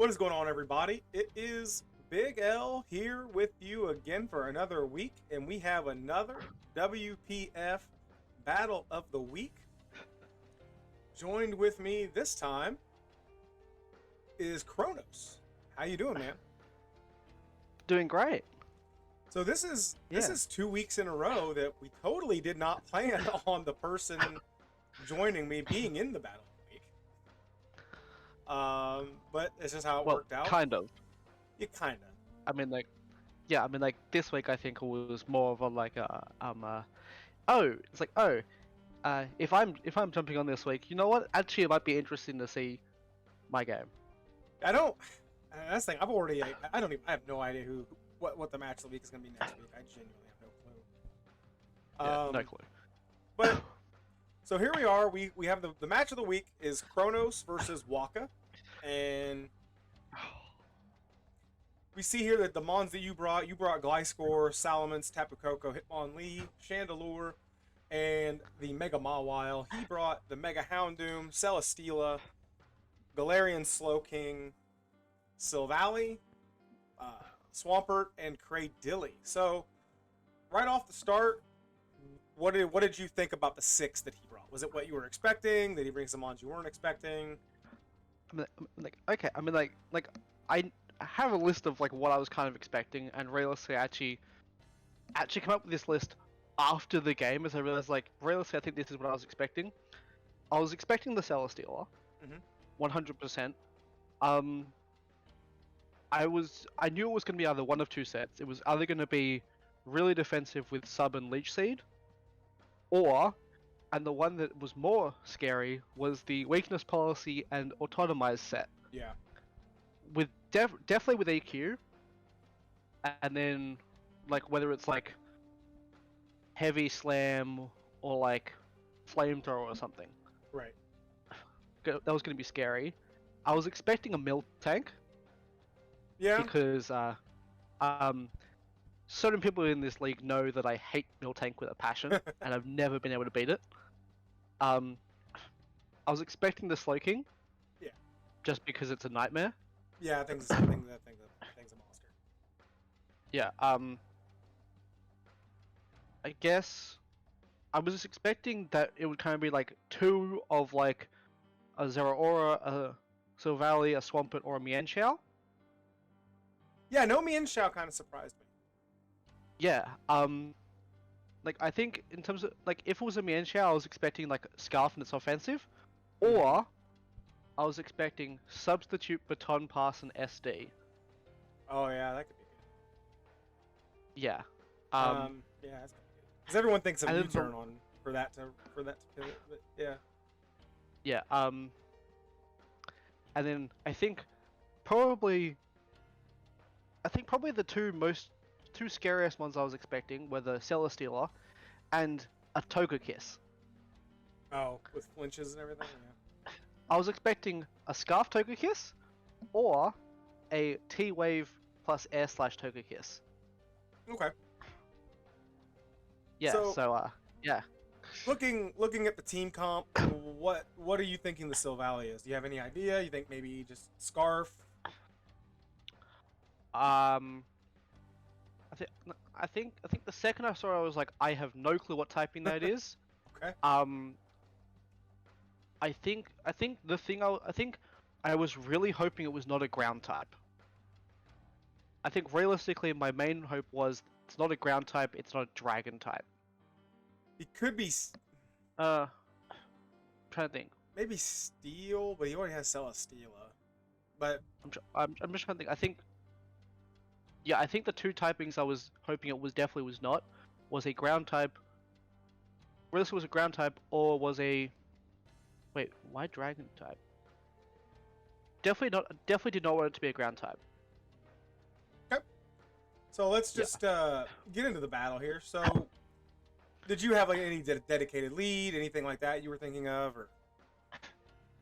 What is going on, everybody? It is Big L here with you again for another week, and we have another WPF Battle of the Week. Joined with me this time is Kronos. How you doing, man? Doing great. So this is Yeah. 2 weeks in a row that we totally did not plan on the person joining me being in the Battle of the Week. But it's just how it Well, worked out. kind of. You kinda. I mean, like this week I think it was more of a it's like if I'm jumping on this week, you know what? Actually, it might be interesting to see my game. I don't. That's the thing. I don't even. I have no idea what the match of the week is going to be next week. I genuinely have no clue. Yeah, no clue. But so here we are. We have the match of the week is Kronos versus Whacka, and we see here that the mons that you brought Gliscor, Salamence, Tapu Koko, Hitmonlee, Chandelure, and the Mega Mawile. He brought the Mega Houndoom, Celesteela, Galarian Slowking, Silvally, Swampert, and Cradilly. So, right off the start, what did you think about the six that he brought? Was it what you were expecting? Did he bring some mons you weren't expecting? I have a list of like what I was kind of expecting, and realistically, actually come up with this list after the game, as I realized realistically, I think this is what I was expecting. I was expecting the Celesteela, 100%. I knew it was going to be either one of two sets. It was either going to be really defensive with Sub and Leech Seed, and the one that was more scary was the Weakness Policy and Autotomize set. Yeah. With definitely with AQ, and then like whether it's like Heavy Slam or like Flamethrower or something. Right. That was going to be scary. I was expecting a Milk Tank. Yeah. Because certain people in this league know that I hate Miltank with a passion, and I've never been able to beat it. I was expecting the Slowking. Yeah. Just because it's a nightmare. Yeah, I think that thing's a monster. Yeah. I guess I was just expecting that it would kind of be like two of like a Zeraora, a Silvally, a Swampert, or a Mienshao. Yeah, no Mienshao kind of surprised me. Yeah, like I think in terms of like if it was a Mienshao, I was expecting like Scarf and its offensive, or I was expecting Substitute, Baton Pass, and SD. Oh yeah, that could be good. Yeah. Yeah, that's good. Because everyone thinks of and then U-turn on for that to pivot, but yeah. Yeah. And then I think probably the two scariest ones I was expecting were the Celesteela and a Togekiss. Oh, with flinches and everything. Yeah. I was expecting a Scarf Togekiss or a T-Wave plus Air/Togekiss. Okay. Yeah. So yeah. Looking at the team comp, what are you thinking the Silvally is? Do you have any idea? You think maybe just Scarf? I think the second I saw it, I was like, I have no clue what typing that is. Okay. I think I was really hoping it was not a ground type. I think realistically, my main hope was it's not a ground type, it's not a dragon type. He could be. Trying to think. Maybe Steel, but he already has Celesteela. But I'm just trying to think. I think the two typings I was hoping it was definitely was not was a ground type. Realistically, was a ground type or was a. Wait, why dragon type? Definitely not. Definitely did not want it to be a ground type. okay. So let's just get into the battle here. So, did you have like any dedicated lead, anything like that you were thinking of, or?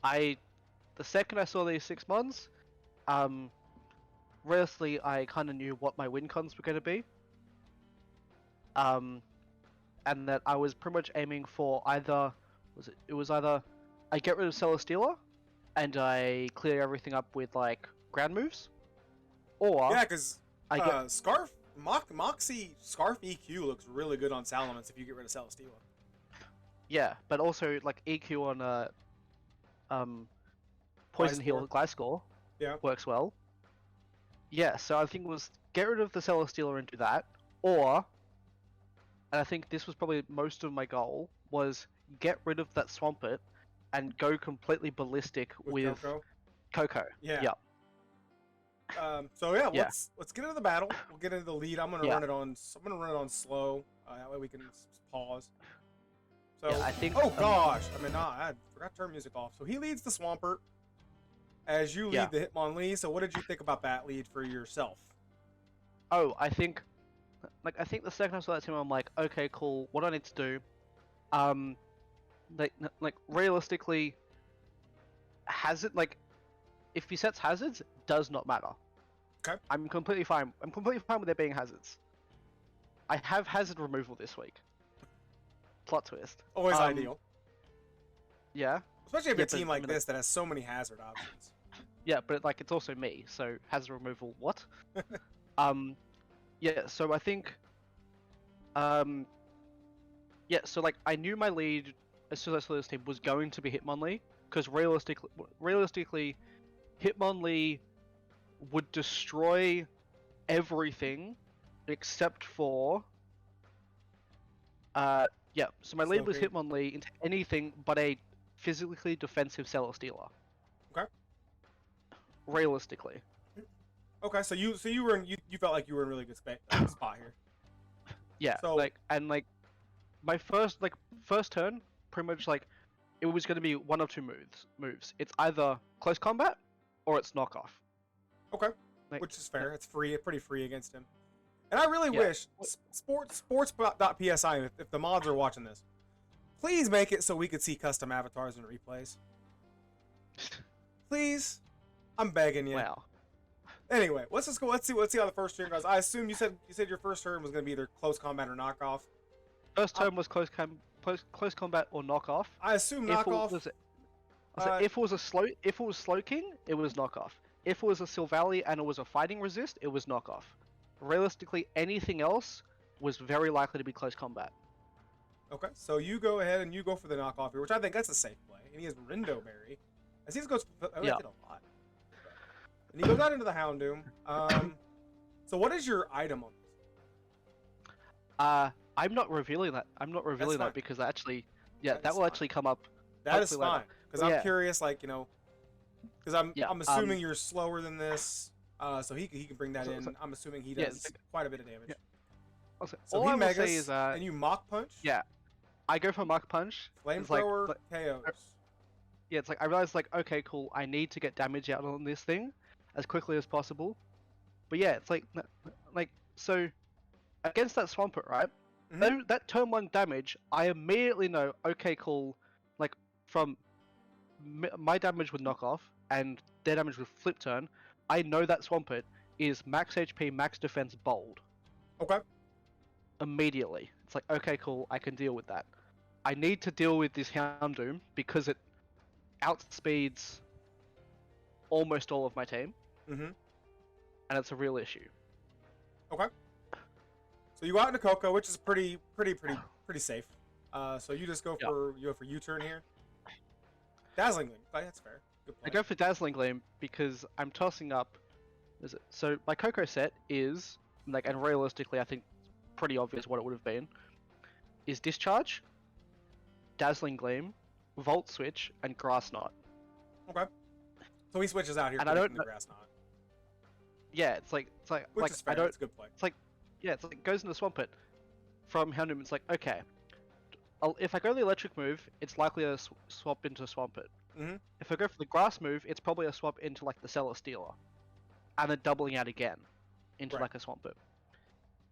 The second I saw these 6 months, realistically, I kind of knew what my win cons were going to be. And that I was pretty much aiming for either I get rid of Celesteela, and I clear everything up with like ground moves, or Yeah, because I get Scarf Moxie Scarf EQ looks really good on Salamence if you get rid of Celesteela. yeah, but also like EQ on um Poison Heal Gliscor. Gliscor Yeah. works well. Yeah, so I think it was get rid of the Celesteela and do that, or, and I think this was probably most of my goal, was get rid of that Swampert and go completely ballistic With with Coco. Coco. Yeah. Yep. So yeah, Yeah. let's get into the battle. We'll get into the lead. I'm gonna Yeah. run it on. I'm gonna run it on slow. That way we can pause. So Yeah, I think. oh gosh, I mean, I forgot to turn music off. So he leads the Swampert as you lead Yeah. the Hitmonlee. So what did you think about that lead for yourself? Oh, I think the second I saw that team, I'm like, okay, cool. What do I need to do? Like realistically, hazard if he sets hazards, does not matter. Okay. I'm completely fine. I'm completely fine with there being hazards. I have hazard removal this week. Plot twist. Always ideal, Yeah. especially if Yeah, a team but, I like mean, this that has so many hazard options. Yeah, but like it's also me, so hazard removal. What? Yeah. So I think. Yeah. So like I knew my lead as soon as I saw this team was going to be Hitmonlee, because realistically, Hitmonlee would destroy everything except for yeah, so my lead was Slowpoke. Hitmonlee into anything but a physically defensive Celesteela. Okay. Realistically. Okay, so you were you felt like you were in a really good spot here. Yeah, So my first turn, pretty much like it was gonna be one of two moves. It's either close combat or it's knockoff. okay, Like, which is fair. It's free, pretty free against him. And I really Yeah. wish sports.psi, if the mods are watching this, please make it so we could see custom avatars and replays. Please, I'm begging you. Wow. Anyway, let's just go. Let's see how the first turn goes. I assume you said your first turn was going to be either close combat or knockoff. First turn was close combat or knockoff. I assume If it knockoff. was if it was Slowking, it was knockoff. If it was a Silvally and it was a fighting resist, it was knockoff. Realistically, anything else was very likely to be close combat. Okay, so you go ahead and you go for the knockoff here, which I think that's a safe play. And he has Rindo Berry. As he goes, I Yeah. did a lot. And he goes out into the Houndoom. So what is your item on this? I'm not revealing that. I'm not revealing fine. that because that That is will fine. actually come up. That is hopefully later. fine, because I'm Yeah. curious, like, you know, because Yeah, I'm assuming you're slower than this, so he can bring that So- in. so- I'm assuming he yeah, does quite a bit of damage. Yeah. Also, So all he I will megas, say is and you Mach Punch. yeah, I go for Mach Punch. It's like- Flamethrower KOs. Yeah, it's like I realized like okay, cool. I need to get damage out on this thing as quickly as possible. But yeah, it's like so against that Swampert, right? Mhm. That turn 1 damage, I immediately know. Okay, cool. Like from my damage with knockoff and their damage with flip turn, I know that Swampert is max HP, max defense, bold. Okay. Immediately, it's like okay, cool. I can deal with that. I need to deal with this Houndoom because it outspeeds almost all of my team, Mhm. and it's a real issue. Okay. So you go out into Coco, which is pretty safe. So you just go Yeah. for U-turn here. Dazzling Gleam. Okay, that's fair. Good play. I go for Dazzling Gleam because I'm tossing up. Is it so? My Coco set is like, and realistically, I think pretty obvious what it would have been. Is Discharge, Dazzling Gleam, Volt Switch, and Grass Knot. Okay. So he switches out here And for I don't the know- Grass Knot, Yeah, it's like which is fair. I don't. It's a good play. Yeah, it's like it goes into Swampert from Houndoom. It's like okay, if I go the electric move, it's likely to swap into Swampert. Mhm. If I go for the grass move, it's probably a swap into like the Celesteela, and then doubling out again into Right. like a Swampert.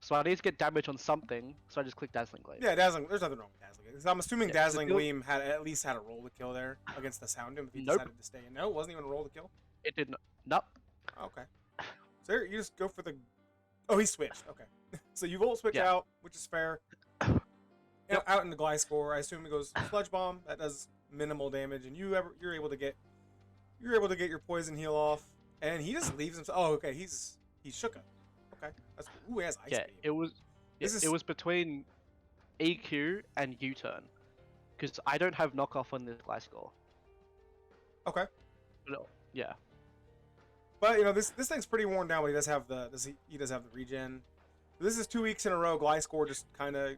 So I need to get damage on something, so I just click Dazzling Gleam. Yeah, Dazzling. There's nothing wrong with Dazzling Gleam. 'Cause I'm assuming Yeah, Dazzling the build- Gleam had at least had a roll to kill there against the Houndoom if he Nope. decided to stay in. No, it wasn't even a roll to kill. It didn't. Nope. Okay. So here, you just go for the. Oh, he switched. Okay. So you Volt Switch Yeah. out, which is fair. Out in the Gliscor, I assume it goes Sludge Bomb. That does minimal damage, and you're able to get your Poison Heal off. And he just leaves himself. Oh, okay. He's shook up. Okay, that's cool. Ooh, he has ice Yeah, beam. it was. This It is was between EQ and U-turn, because I don't have knockoff on this guy score. okay. No. Yeah. But this thing's pretty worn down. But he does have he does have the regen. This is 2 weeks in a row. Gliscor just kind of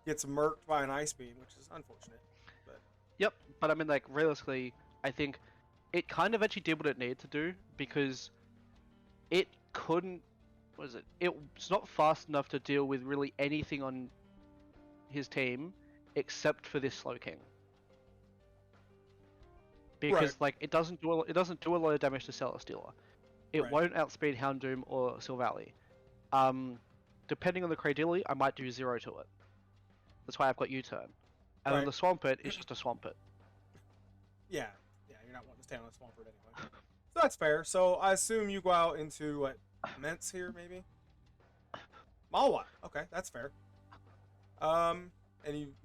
gets murked by an ice beam, which is unfortunate. But Yep. But I mean, like realistically, I think it kind of actually did what it needed to do because it couldn't. What is it? It's not fast enough to deal with really anything on his team except for this Slowking. Because right, like it doesn't do a lot of damage to Celesteela. It right, won't outspeed Houndoom or Silvally. Depending on the Cradily, I might do 0 to it. That's why I've got U-turn. And then right. the Swampert is just a Swampert. Yeah, yeah. You're not wanting to stay on a Swampert anyway. So that's fair. So I assume you go out into what Ments here, maybe. Malwa. Okay, that's fair. And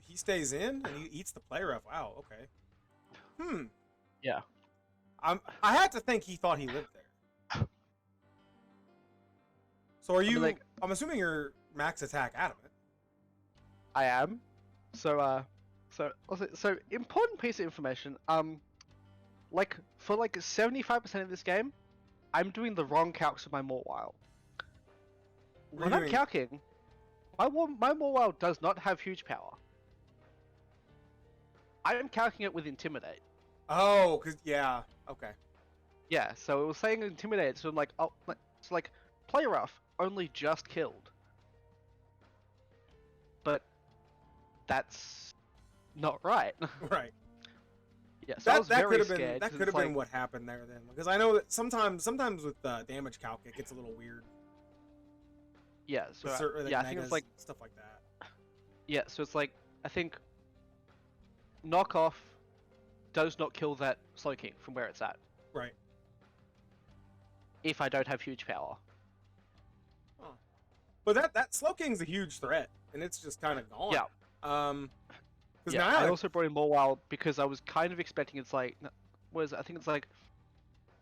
he stays in and he eats the play rough. Wow. Okay. Hmm. Yeah. I had to think he thought he lived there. So are you? mean, like, I'm assuming you're max attack adamant. I am. So important piece of information. Like for like 75% of this game, I'm doing the wrong calcs with my Mortwile. What When are I'm you doing? calcing, my Mortwile does not have huge power. I am calcing it with Intimidate. Oh, cause yeah. Okay. Yeah, so it was saying Intimidate, so I'm like, oh, it's like Play Rough only just killed. But that's not right. Right. Yeah, so I was That could very have been scared. that 'cause could it's have been like, what happened there then, because I know that sometimes with damage calc it gets a little weird yeah, so with certain yeah, I megas, think it's like, stuff like that. yeah, so it's like, I think Knockoff does not kill that Slowking from where it's at Right. if I don't have huge power. Huh. But that Slowking's a huge threat, and it's just kind of gone. Yeah. Because Yeah, now I also brought in Mortwile because I was kind of expecting it's like, what is it? I think it's like,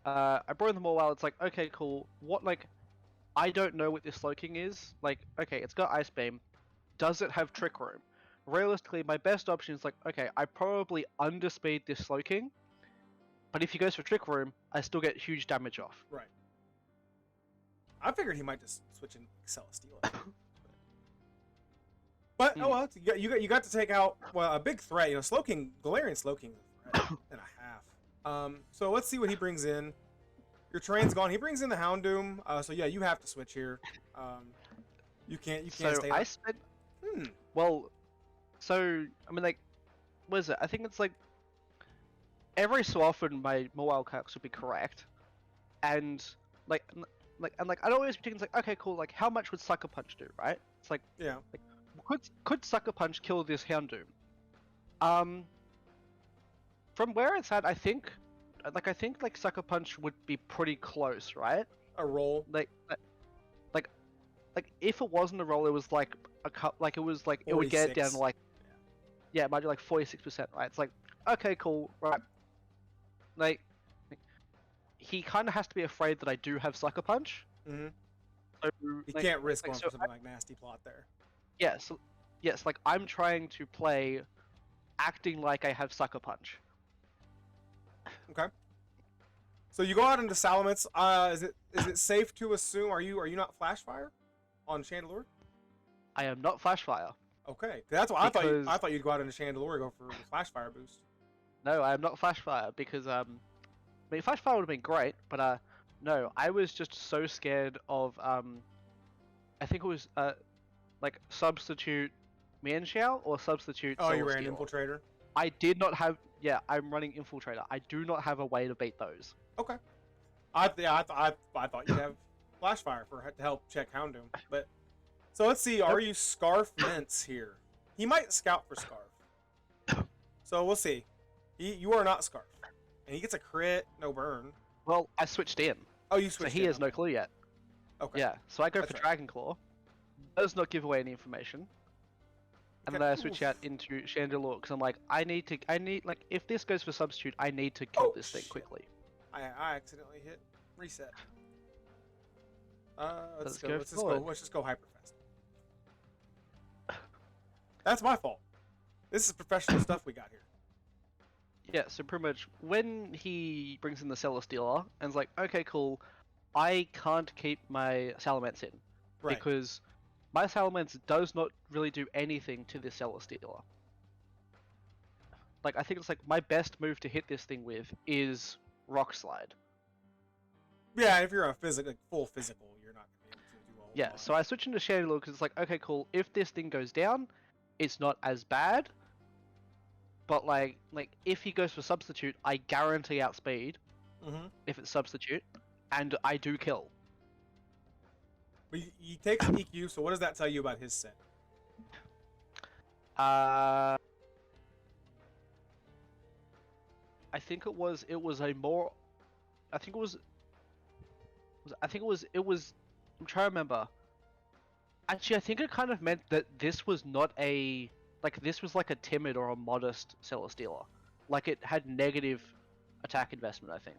I brought in the Mortwile, it's like, okay, cool, what, like, I don't know what this Slowking is. Like, okay, it's got Ice Beam. Does it have Trick Room? Realistically, my best option is like, okay, I probably underspeed this Slowking, but if he goes for Trick Room, I still get huge damage off. right. I figured he might just switch in Celesteela. But oh well, you got to take out a big threat. Galarian Slowking is a threat and a half. So let's see what he brings in. Your terrain's gone. He brings in the Houndoom. So yeah, you have to switch here. You can't So stay. I spent, Hmm. well, so I mean, like, what is it? I think it's like every so often my Morale calcs would be correct, and like, I'd always be thinking it's like, okay, cool, like how much would Sucker Punch do, right? It's like, Yeah. could Sucker Punch kill this Houndoom? From where it's at, I think like Sucker Punch would be pretty close, right? A roll. Like, if it wasn't a roll, it was like it was like it would get it down 46. to like, yeah, it might be like 46%, right? It's like, okay, cool, right? Like, he kind of has to be afraid that I do have Sucker Punch. Mm-hmm. So, He like, can't risk like, going so for something like nasty plot there. yes, yes, like I'm trying to play acting like I have Sucker Punch. Okay. So you go out into Salamence. Is it safe to assume are you not Flash Fire on Chandelure? I am not Flash Fire. Okay, that's what Because- I thought you'd go out into Chandelure and go for the Flash Fire boost. No, I am not Flash Fire because I mean Flash Fire would have been great, but no, I was just so scared of I think it was like substitute Mienshao or substitute. Oh, you ran Celesteela. Infiltrator. I did not have. Yeah, I'm running Infiltrator. I do not have a way to beat those. Okay. I thought you'd have Flash Fire to help check Houndoom. But so let's see. Are you Scarf Mints here? He might scout for Scarf. So we'll see. You are not Scarf, and he gets a crit, no burn. Well, I switched in, Oh, you so switched. he in, has no okay. clue yet. Okay. Yeah, so I go That's for right. Dragon Claw. Does not give away any information. And then I switch out into Chandelure because I'm like, I need like, if this goes for substitute, I need to kill Oh, this thing shit. quickly. I accidentally hit reset. Let's go Let's forward. just go hyper fast. That's my fault. This is professional stuff we got here. Yeah, so pretty much when he brings in the Celestealer and is like, okay, cool, I can't keep my Salamence in Right. because my Salamence does not really do anything to this Celestealer. Like, I think it's like my best move to hit this thing with is Rock Slide. Yeah, if you're a full physical, you're not gonna be able to do a whole Yeah, lot. so I switch into Chandelure because it's like, okay, cool, if this thing goes down, it's not as bad. But like if he goes for Substitute, I guarantee outspeed if it's Substitute, and I do kill. But he takes an EQ, so what does that tell you about his set? I think it was a more. I think it was. I'm trying to remember. Actually, I think it kind of meant that this was not a this was like a timid or a modest Celestealer. Like it had negative attack investment. I think.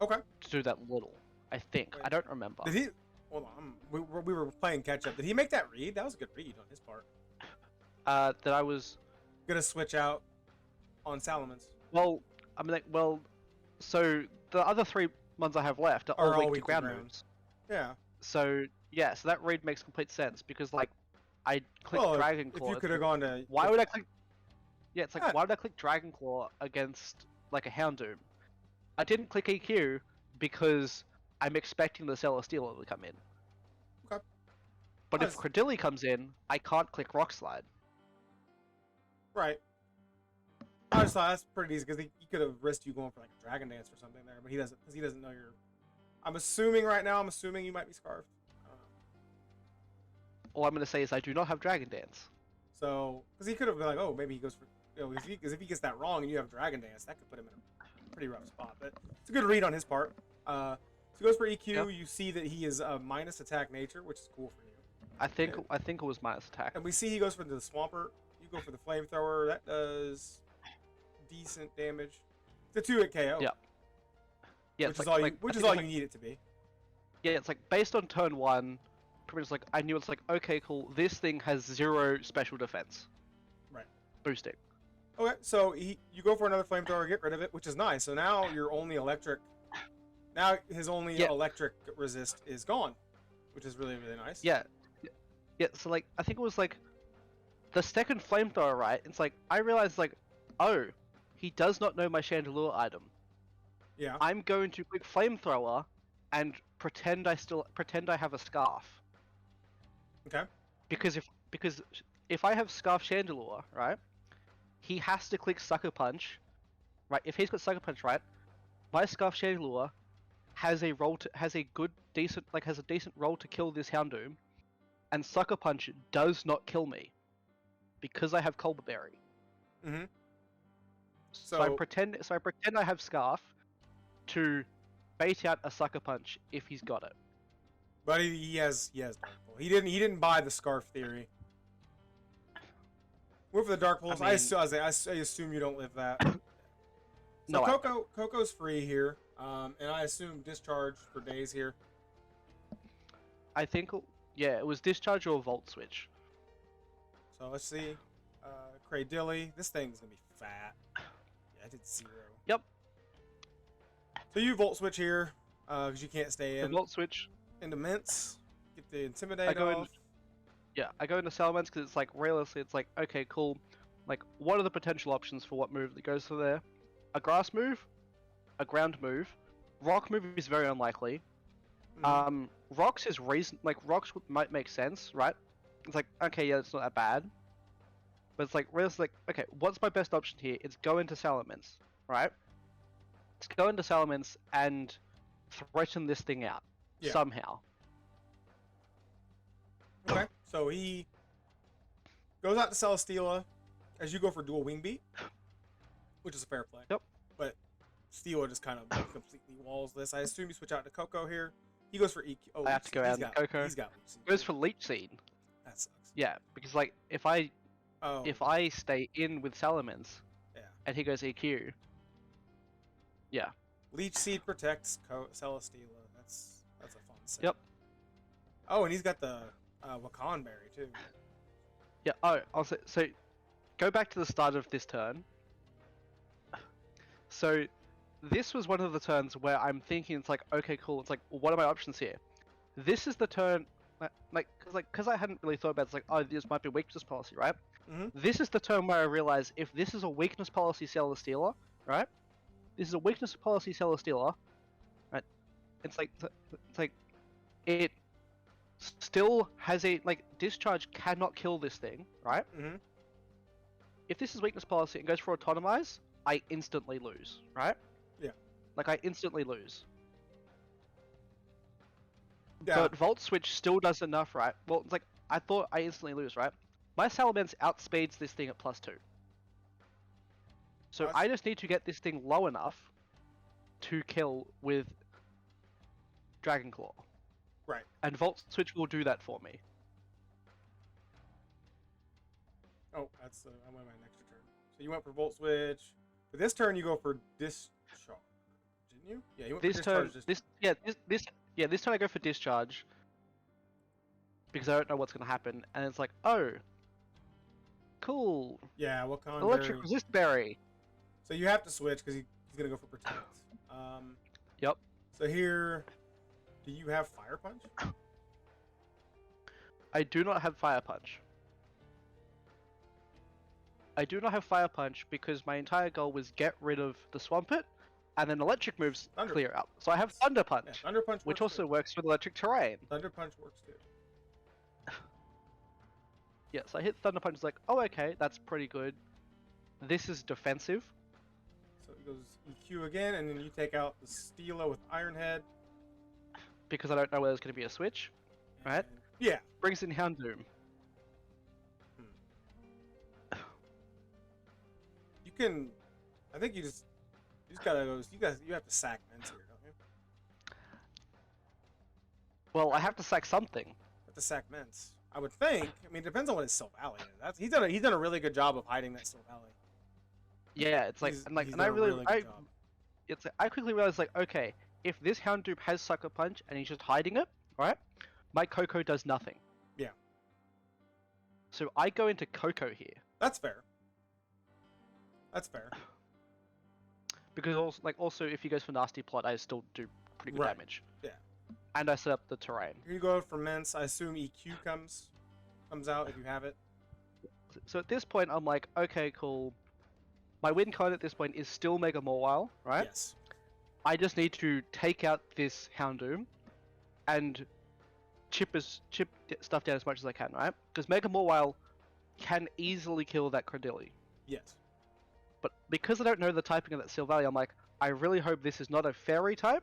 Okay. To do that little. I think. Wait. I don't remember. Did he? Hold on. We were playing catch up. Did he make that read? That was a good read on his part. That I was. Gonna switch out on Salamence. Well, I mean, so the other 3 ones I have left are all weak to ground moves. Yeah. So yeah, so that read makes complete sense because like I clicked Well, Dragon Claw. if you could have gone to. Why would I click? Yeah, it's like why would I click Dragon Claw against like a Houndoom? I didn't click EQ because I'm expecting the Celestealer to come in. Okay. But if Credilli comes in, I can't click Rock Slide. Right. I just thought that's pretty easy because he could have risked you going for like a Dragon Dance or something there, but he doesn't because he doesn't know you're. I'm assuming right now. I'm assuming you might be scarfed. I don't know. All I'm gonna say is I do not have Dragon Dance. So, because he could have been like, oh, maybe he goes for, if he gets that wrong and you have Dragon Dance, that could put him in a pretty rough spot. But it's a good read on his part. So he goes for EQ. Yep. You see that he is minus attack nature, which is cool for you. I think it was minus attack. And we see he goes for the Swampert. You go for the Flamethrower. That does decent damage. It's a 2-hit KO. Yeah. Yeah, which is all you need it to be. Yeah, it's like based on turn 1, pretty much like I knew it's like okay, cool. This thing has 0 special defense. Right. Boosting. Okay, so you go for another Flamethrower, get rid of it, which is nice. So now your only electric. Now his only electric resist is gone, which is really nice. Yeah. Yeah. So like I think it was like the second Flamethrower, right? It's like I realized like, oh, he does not know my Chandelure item. Yeah. I'm going to click Flamethrower and pretend I have a Scarf. Okay. Because if I have Scarf Chandelure, right, he has to click Sucker Punch, right? If he's got Sucker Punch, right, my Scarf Chandelure has a decent roll to kill this Houndoom, and Sucker Punch does not kill me because I have Colbur Berry. Mm-hmm. So I pretend I have Scarf to bait out a Sucker Punch if he's got it. But he has Dark Pulse. He didn't buy the Scarf theory. Went for the Dark Pulse. I assume you don't live that. So No, Coco's free here, and I assume Discharge for days here. I think it was Discharge or Volt Switch. So let's see, Cradilly. This thing's gonna be fat. Yeah, I did 0. Yep. So you Volt Switch here, because you can't stay in. Volt Switch. Into Mints. Get the Intimidate off. I go into Salamence because it's like realistically, it's like okay, cool. Like, what are the potential options for what move that goes for there? A grass move, a ground move, rock move is very unlikely. Mm-hmm. Rocks is rocks might make sense, right? It's like okay, yeah, it's not that bad. But it's like realistically, okay, what's my best option here? It's go into Salamence, right? Let's go into Salamence and threaten this thing out somehow. Okay, so he goes out to Celesteela as you go for dual Wing Beat, which is a fair play. Yep. But Steela just kind of completely walls this. I assume you switch out to Coco here. He goes for EQ. Oh, I have to go out to Coco. He's got Leech Seed. Goes for Leech Seed. That sucks. Yeah, because like if I stay in with Salamence, and he goes EQ, yeah. Leech Seed protects Celesteela. That's a fun set. Yep. Oh, and he's got the Wakan Berry too. Yeah. Oh, also, so go back to the start of this turn. So this was one of the turns where I'm thinking it's like, okay, cool. It's like, what are my options here? This is the turn, because I hadn't really thought about it, it's like, oh, this might be weakness policy, right? Mm-hmm. This is the turn where I realize if this is a weakness policy Celesteela, right? This is a weakness policy Celesteela, right? It's like it still has a discharge cannot kill this thing, right? Mm-hmm. If this is weakness policy and goes for autonomize, I instantly lose, right? Yeah. Like I instantly lose. Yeah. But Volt Switch still does enough, right? Well, it's like I thought I instantly lose, right? My Salamence outspeeds this thing at +2. So I just need to get this thing low enough to kill with Dragon Claw. Right. And Volt Switch will do that for me. Oh, that's I went my next turn. So you went for Volt Switch. For this turn, you go for Discharge, didn't you? Yeah, you went This for turn, Discharge. this turn I go for Discharge because I don't know what's gonna happen, and it's like, oh, cool, Yeah, Wakan Electric Berry. Resist Berry. So you have to switch because he's gonna go for Protect. Yep. So here, do you have Fire Punch? I do not have Fire Punch. I do not have Fire Punch because my entire goal was get rid of the Swampert, and then electric moves Thunder clear up. So I have Thunder Punch, Yeah, Thunder Punch which works also works with electric terrain. too. Thunder Punch works too. Yeah, so I hit Thunder Punch, like, oh okay, that's pretty good. This is defensive. So it goes EQ again, and then you take out the Steela with Iron Head. Because I don't know whether there's going to be a switch. Right. and- Yeah. Brings in Houndoom. You can. I think you just gotta go. You have to sack Mence here, don't you? Well, I have to sack something. You have to sack Mence. I would think. I mean, it depends on what his Sylvally is. He's done a really good job of hiding that Sylvally. Yeah, it's like, He's and like, done and I a really, good job. it's I quickly realized like, okay, if this Houndoom has Sucker Punch and he's just hiding it, right? My Coco does nothing. Yeah. So I go into Coco here That's fair. That's fair. because also if he goes for Nasty Plot, I still do pretty good Right. damage. Yeah. And I set up the terrain. Here you go for Mence. I assume EQ comes out if you have it. So at this point, I'm like, okay, cool. My win con at this point is still Mega Mawile, right? Yes. I just need to take out this Houndoom and chip stuff down as much as I can, right? Because Mega Mawile can easily kill that Credilli. Yes. But because I don't know the typing of that Sylvally, I'm like, I really hope this is not a fairy type,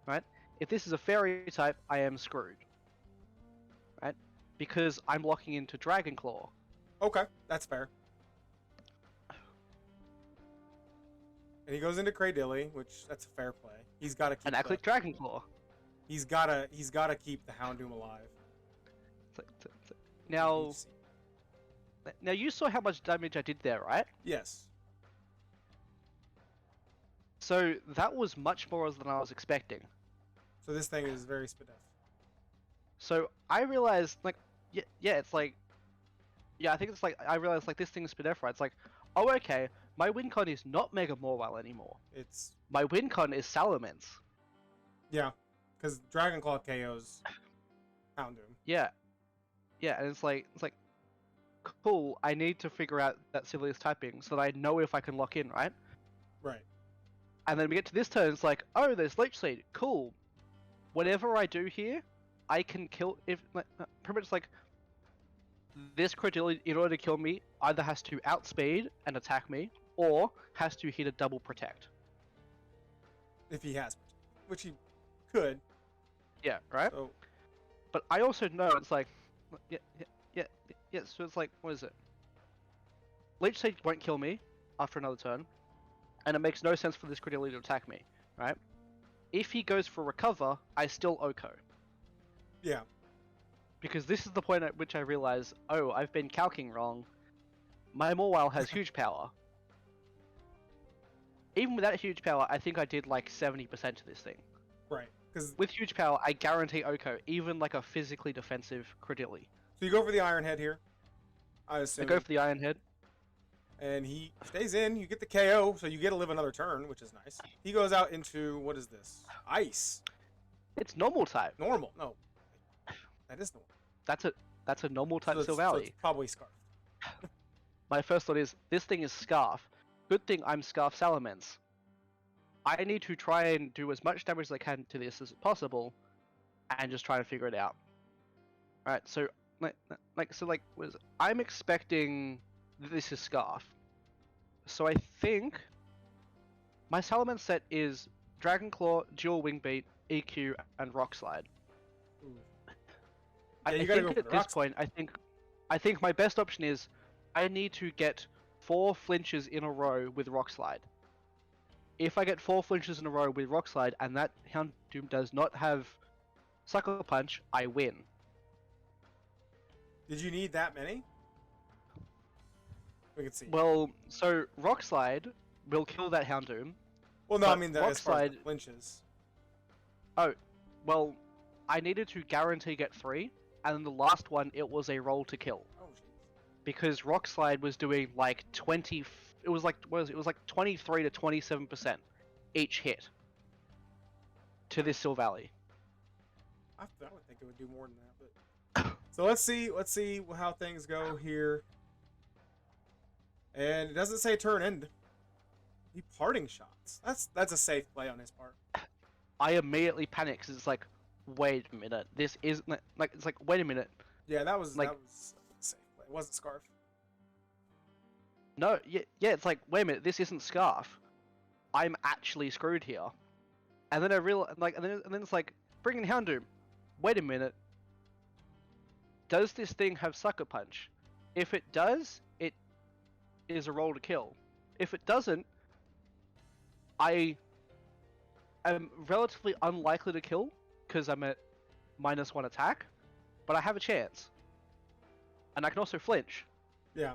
right? If this is a fairy type, I am screwed. Right? Because I'm locking into Dragon Claw. Okay, that's fair. And he goes into Cradilly, which that's a fair play. He's got to keep. And I click Dragon Claw. He's gotta keep the Houndoom alive. Now you saw how much damage I did there, right? Yes. So that was much more than I was expecting. So this thing is very spadef. So I realized, like, yeah, it's like, yeah, I think it's like, I realized, like, this thing's Spinefra. It's like, oh, okay, my win con is not Mega Mawile anymore. It's My win con is Salamence. yeah, because Dragon Claw KOs Houndoom. Yeah. Yeah, and it's like, cool, I need to figure out that Sylvia's typing so that I know if I can lock in, right? Right. And then we get to this turn, it's like, oh, there's Leech Seed, cool. Whatever I do here, I can kill, pretty much like, this Credilli, in order to kill me, either has to outspeed and attack me, or has to hit a double protect. If he has, which he could. Yeah, right? So But I also know it's like, yeah, so it's like, what is it? Leech Seed won't kill me after another turn, and it makes no sense for this Credilli to attack me, right? If he goes for Recover, I still OHKO. yeah. Because this is the point at which I realize, oh, I've been calcing wrong. My Mawile has huge power. even without huge power, I think I did like 70% of this thing. Right. Because With huge power, I guarantee Oko, even like a physically defensive Credilli. so you go for the Iron Head here, I I assume, go for the Iron Head. and he stays in. You get the KO, so you get to live another turn, which is nice. He goes out into what is this? Ice. It's normal type. Normal. No, that is normal. That's a normal type So Sylvally. so it's probably Scarf. My first thought is, this thing is Scarf. Good thing I'm Scarf Salamence. I need to try and do as much damage as I can to this as possible, and just try to figure it out. Alright, so, I'm expecting this is Scarf. So I think my Salamence set is Dragon Claw, Dual Wing Beat, EQ, and Rock Slide. Ooh. I Yeah, you gotta think go for at the this Rock point, I think my best option is I need to get 4 flinches in a row with Rock Slide. If I get 4 flinches in a row with Rock Slide and that Houndoom does not have Sucker Punch, I win. Did you need that many? We can see. Well, so Rock Slide will kill that Houndoom. Well, no, I but mean Rock as far as the Slide- flinches. Oh, well, I needed to guarantee get 3, and then the last one, it was a roll to kill. Oh, jeez. Because Rock Slide was doing like 20. It was like what was it? It was like 23 to 27% each hit to this Sylvally. I would think it would do more than that, but so let's see how things go here. And it doesn't say turn end. He parting shots. That's a safe play on his part. I immediately panic because it's like, wait a minute, this isn't like it's like wait a minute. Yeah, that was Like- a safe play. It wasn't Scarf. No, yeah, it's like wait a minute, this isn't Scarf. I'm actually screwed here. And then I realize and then it's like bring in Houndoom. Wait a minute. Does this thing have Sucker Punch? If it does, it is a roll to kill. If it doesn't, I am relatively unlikely to kill because I'm at -1 attack, but I have a chance. And I can also flinch. Yeah.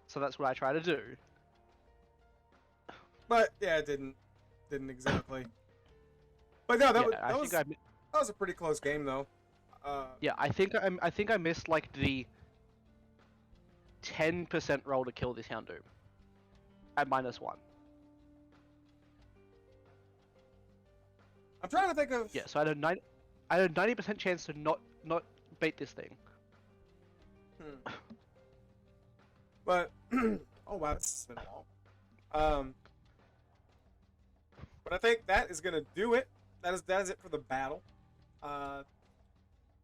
So that's what I try to do. But yeah, it didn't exactly. But no, that was a pretty close game though. I think I missed like the 10% roll to kill this Houndoom at -1. I'm trying to think of. Yeah, so I had a 90% chance to not beat this thing. But oh wow, this has been long. But I think that is gonna do it. That is it for the battle.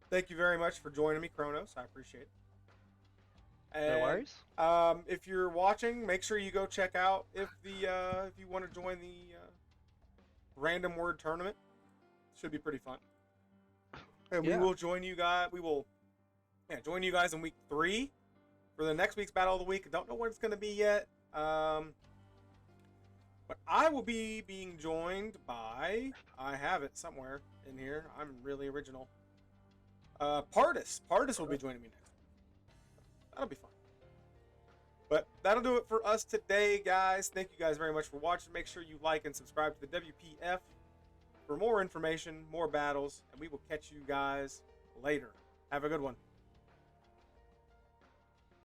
Thank you very much for joining me, Kronos. I appreciate it. And, No worries. If you're watching, make sure you go check out if you want to join the random word tournament. Should be pretty fun. And Yeah. we will join you guys. We will join you guys in week 3 for the next week's battle of the week. I don't know what it's going to be yet. But I will be being joined by, I have it somewhere in here. I'm really original. Pardis. Pardis will be joining me next week. That'll be fun. But that'll do it for us today, guys. Thank you guys very much for watching. Make sure you like and subscribe to the WPF for more information, more battles, and we will catch you guys later. Have a good one.